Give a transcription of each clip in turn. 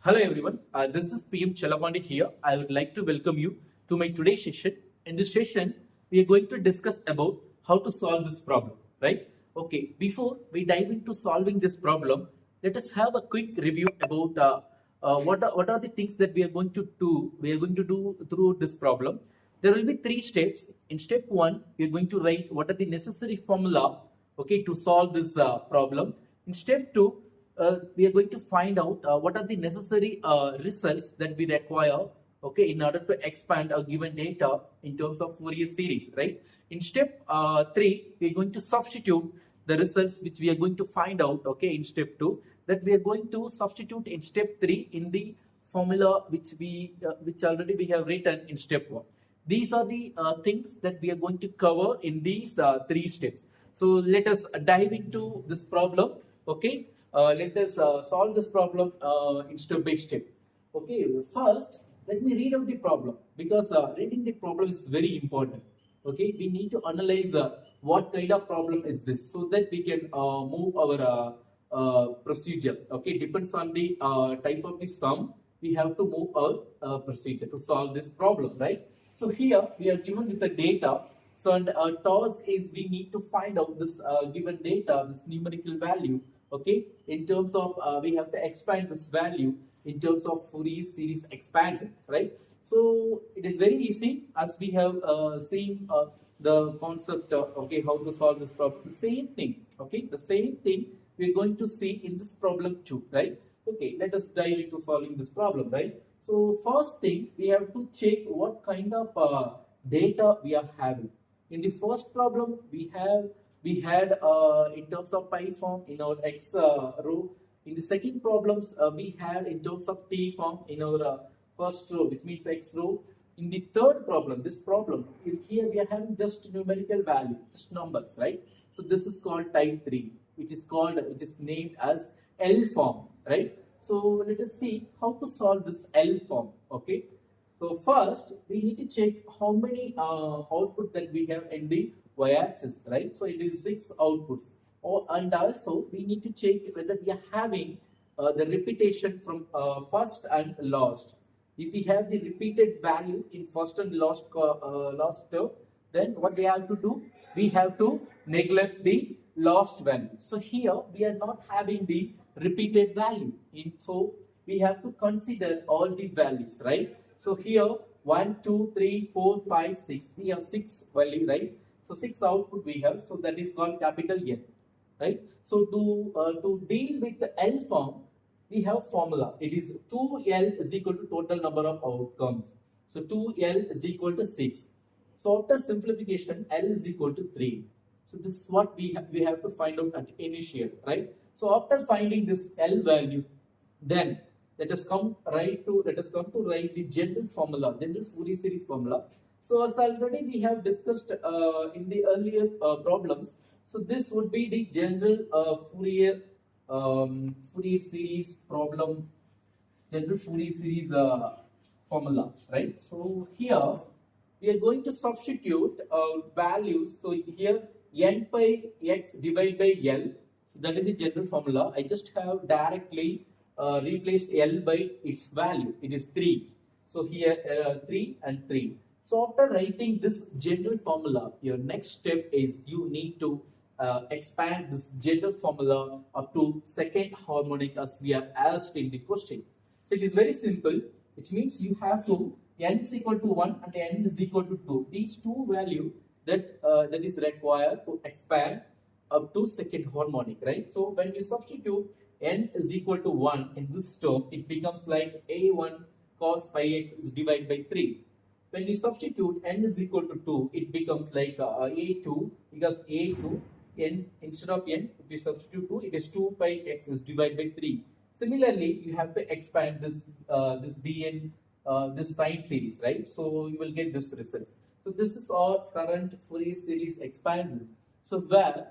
Hello everyone, this is PM Chalapandi here. I would like to welcome you to my today's session. In this session, we are going to discuss about how to solve this problem, right? Okay, before we dive into solving this problem, let us have a quick review about what are the things that we are going to do. We are going to do through this problem. There will be three steps. In step one, we are going to write what are the necessary formula, okay, to solve this problem. In step two, we are going to find out what are the necessary results that we require, okay, in order to expand a given data in terms of Fourier series, right? In step three, we are going to substitute the results which we are going to find out, okay, in step two, that we are going to substitute in step three in the formula which already we have written in step one. These are the things that we are going to cover in these three steps. So let us dive into this problem, okay? Let us solve this problem in step by step. Okay, first let me read out the problem because reading the problem is very important. Okay, we need to analyze what kind of problem is this so that we can move our procedure. Okay, depends on the type of the sum. We have to move our procedure to solve this problem, right? So here we are given with the data. So and our task is we need to find out this given data, this numerical value. Okay, in terms of we have to expand this value in terms of Fourier series expansions, right? So it is very easy as we have seen the concept okay, how to solve this problem. The same thing, okay, the same thing we're going to see in this problem too, right? Okay, let us dive into solving this problem, right? So first thing, we have to check what kind of data we are having. In the first problem, we had in terms of pi form in our x row. In the second problems, we had in terms of t form in our first row, which means x row. In the third problem, this problem, here we are having just numerical value, just numbers, right? So this is called type 3, which is named as L form, right? So let us see how to solve this L form, okay? So first, we need to check how many output that we have in the y-axis, right? So it is 6 outputs. And also, we need to check whether we are having the repetition from first and last. If we have the repeated value in first and last term, then what we have to do? We have to neglect the last value. So here, we are not having the repeated value. So we have to consider all the values, right? So here 1, 2, 3, 4, 5, 6. We have 6 value, right? So 6 output we have. So that is called capital N, right? So to deal with the L form, we have formula. It is 2L is equal to total number of outcomes. So 2L is equal to 6. So after simplification, L is equal to 3. So this is what we have to find out at initial, right? So after finding this L value, then let us come to write the general formula, general Fourier series formula. So as already we have discussed in the earlier problems, so this would be the general Fourier series problem, general Fourier series formula, right? So here we are going to substitute values. So here n pi x divided by L. So that is the general formula. I just have directly replaced L by its value. It is 3. So here 3 and 3. So after writing this general formula, your next step is you need to expand this general formula up to second harmonic as we are asked in the question. So it is very simple, which means you have to n is equal to 1 and n is equal to 2. These two values that is required to expand up to second harmonic, right? So when you substitute n is equal to 1 in this term, it becomes like a1 cos pi x is divided by 3. When we substitute n is equal to 2, it becomes like a2, because a2 n instead of n, if we substitute 2, it is 2 pi x is divided by 3. Similarly, you have to expand this this dn this sine series, right? So you will get this result. So this is our current Fourier series expansion. So where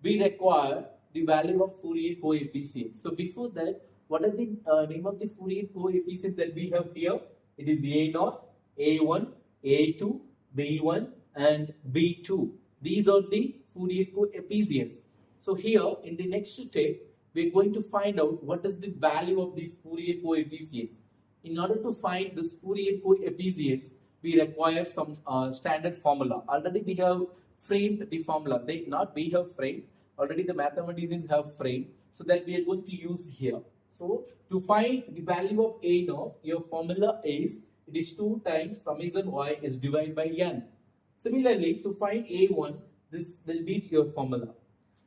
we require the value of Fourier coefficient. So before that, what are the name of the Fourier coefficient that we have here? It is A0, A1, A2, B1 and B2. These are the Fourier coefficients. So here in the next step, we're going to find out what is the value of these Fourier coefficients. In order to find this Fourier coefficients, we require some standard formula. Already we have framed the formula. We have framed. Already the mathematicians have framed. So that we are going to use here. So to find the value of A naught, your formula is, it is 2 times summation y is divided by n. Similarly, to find A1, this will be your formula.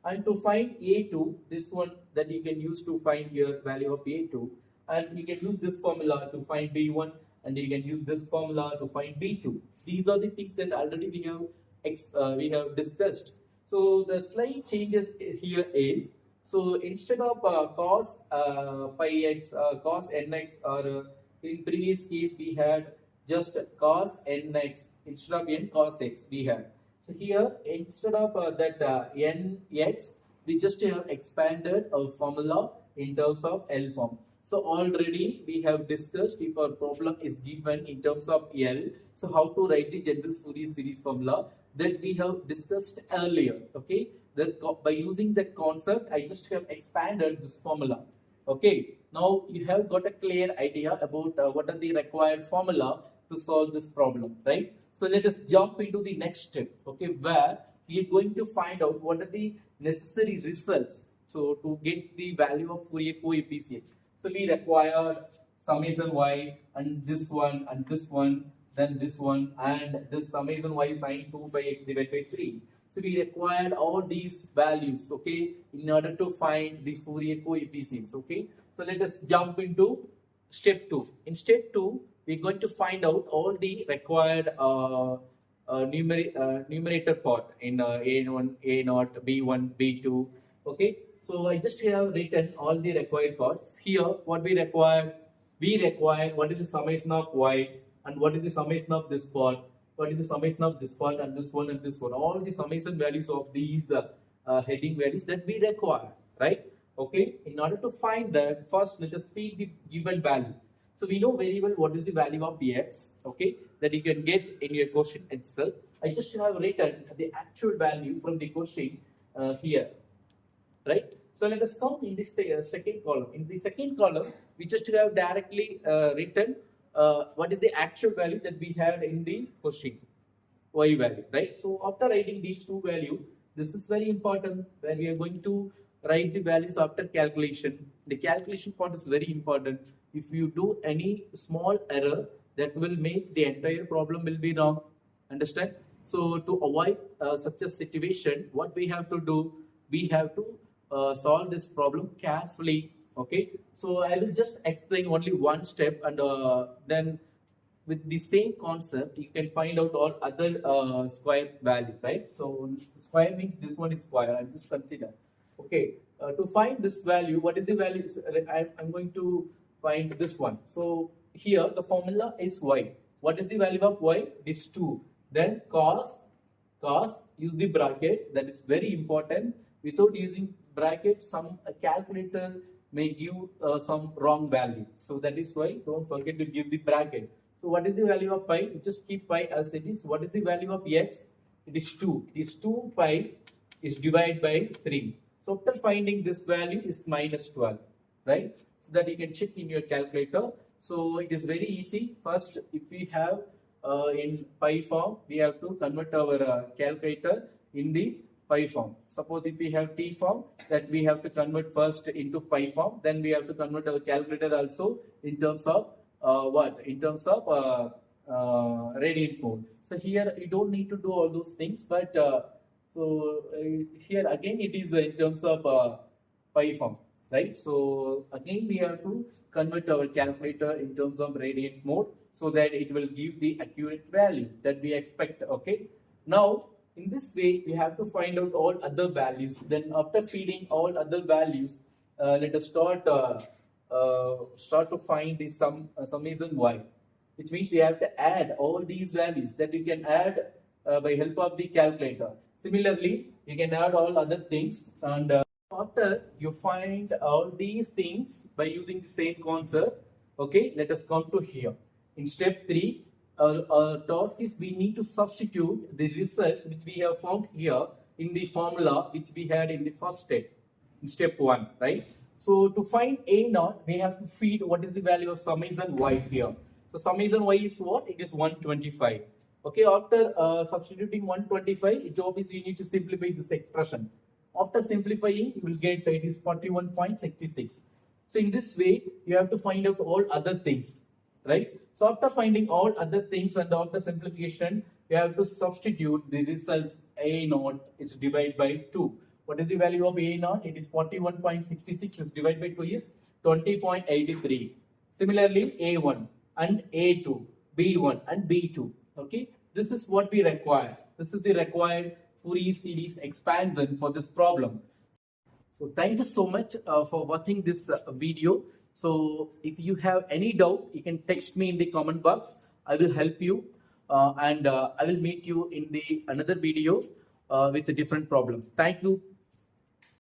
And to find A2, this one that you can use to find your value of A2. And you can use this formula to find B1, and you can use this formula to find B2. These are the things that already we have discussed. So the slight changes here is, so instead of cos pi x, cos nx, or in previous case we had just cos nx instead of n cos x we had. So here instead of that nx, we just have expanded our formula in terms of L form. So already we have discussed, if our problem is given in terms of L, so how to write the general Fourier series formula that we have discussed earlier. Okay, by using that concept, I just have expanded this formula. Okay, now you have got a clear idea about what are the required formula to solve this problem, right? So let us jump into the next step, okay, where we are going to find out what are the necessary results. So to get the value of Fourier coefficient, so we require summation y and this one, then this one, and this summation y sine 2 by x divided by 3. So we required all these values, okay, in order to find the Fourier coefficients, okay. So let us jump into step 2. In step 2, we're going to find out all the required numerator part in A1, A0, B1, B2, okay. So I just have written all the required parts. Here, what we require what is the summation of y, and what is the summation of this part, what is the summation of this part, and this one and this one. All the summation values of these heading values that we require, right? Okay. In order to find that, first let us feed the given value. So we know very well what is the value of x, okay, that you can get in your question itself. I just have written the actual value from the question here, right? So let us come in this second column. In the second column, we just have directly written what is the actual value that we had in the question, y value, right? So after writing these two values, this is very important when we are going to write the values after calculation. The calculation part is very important. If you do any small error, that will make the entire problem will be wrong. Understand? So to avoid such a situation, what we have to do, we have to solve this problem carefully. Okay, so I will just explain only one step, and then with the same concept you can find out all other square value, right? So square means this one is square. I'll just consider. Okay, to find this value, what is the value? So, I'm going to find this one. So here the formula is y. What is the value of y? It is 2. Then cos, use the bracket. That is very important. Without using bracket, some calculator may give some wrong value. So that is why don't forget to give the bracket. So what is the value of pi? You just keep pi as it is. What is the value of x? It is 2. It is 2 pi is divided by 3. So after finding this value is minus 12, right? So that you can check in your calculator. So it is very easy. First, if we have in pi form, we have to convert our calculator in the pi form. Suppose if we have t form, that we have to convert first into pi form, then we have to convert our calculator also in terms of what? In terms of radian mode. So here you don't need to do all those things, but here again it is in terms of pi form, right? So again we have to convert our calculator in terms of radian mode so that it will give the accurate value that we expect. Okay. Now in this way we have to find out all other values. Then after feeding all other values, let us start to find the summation y, which means we have to add all these values that you can add by help of the calculator. Similarly, you can add all other things, and after you find all these things by using the same concept, okay, let us come to here. In step 3, our task is we need to substitute the results which we have found here in the formula which we had in the first step. in step 1, right? So to find A naught, we have to feed what is the value of summation y here. So summation y is what? It is 125. Okay, after substituting 125, job is you need to simplify this expression. After simplifying, you will get it is 41.66. So in this way, you have to find out all other things, right? So after finding all other things and after simplification, you have to substitute the results A naught is divided by 2. What is the value of A naught? It is 41.66 is divided by 2 is 20.83. Similarly, A1 and A2, B1 and B2. Okay, this is what we require. This is the required Fourier series expansion for this problem. So thank you so much for watching this video. So if you have any doubt, you can text me in the comment box. I will help you and I will meet you in the another video with the different problems. Thank you.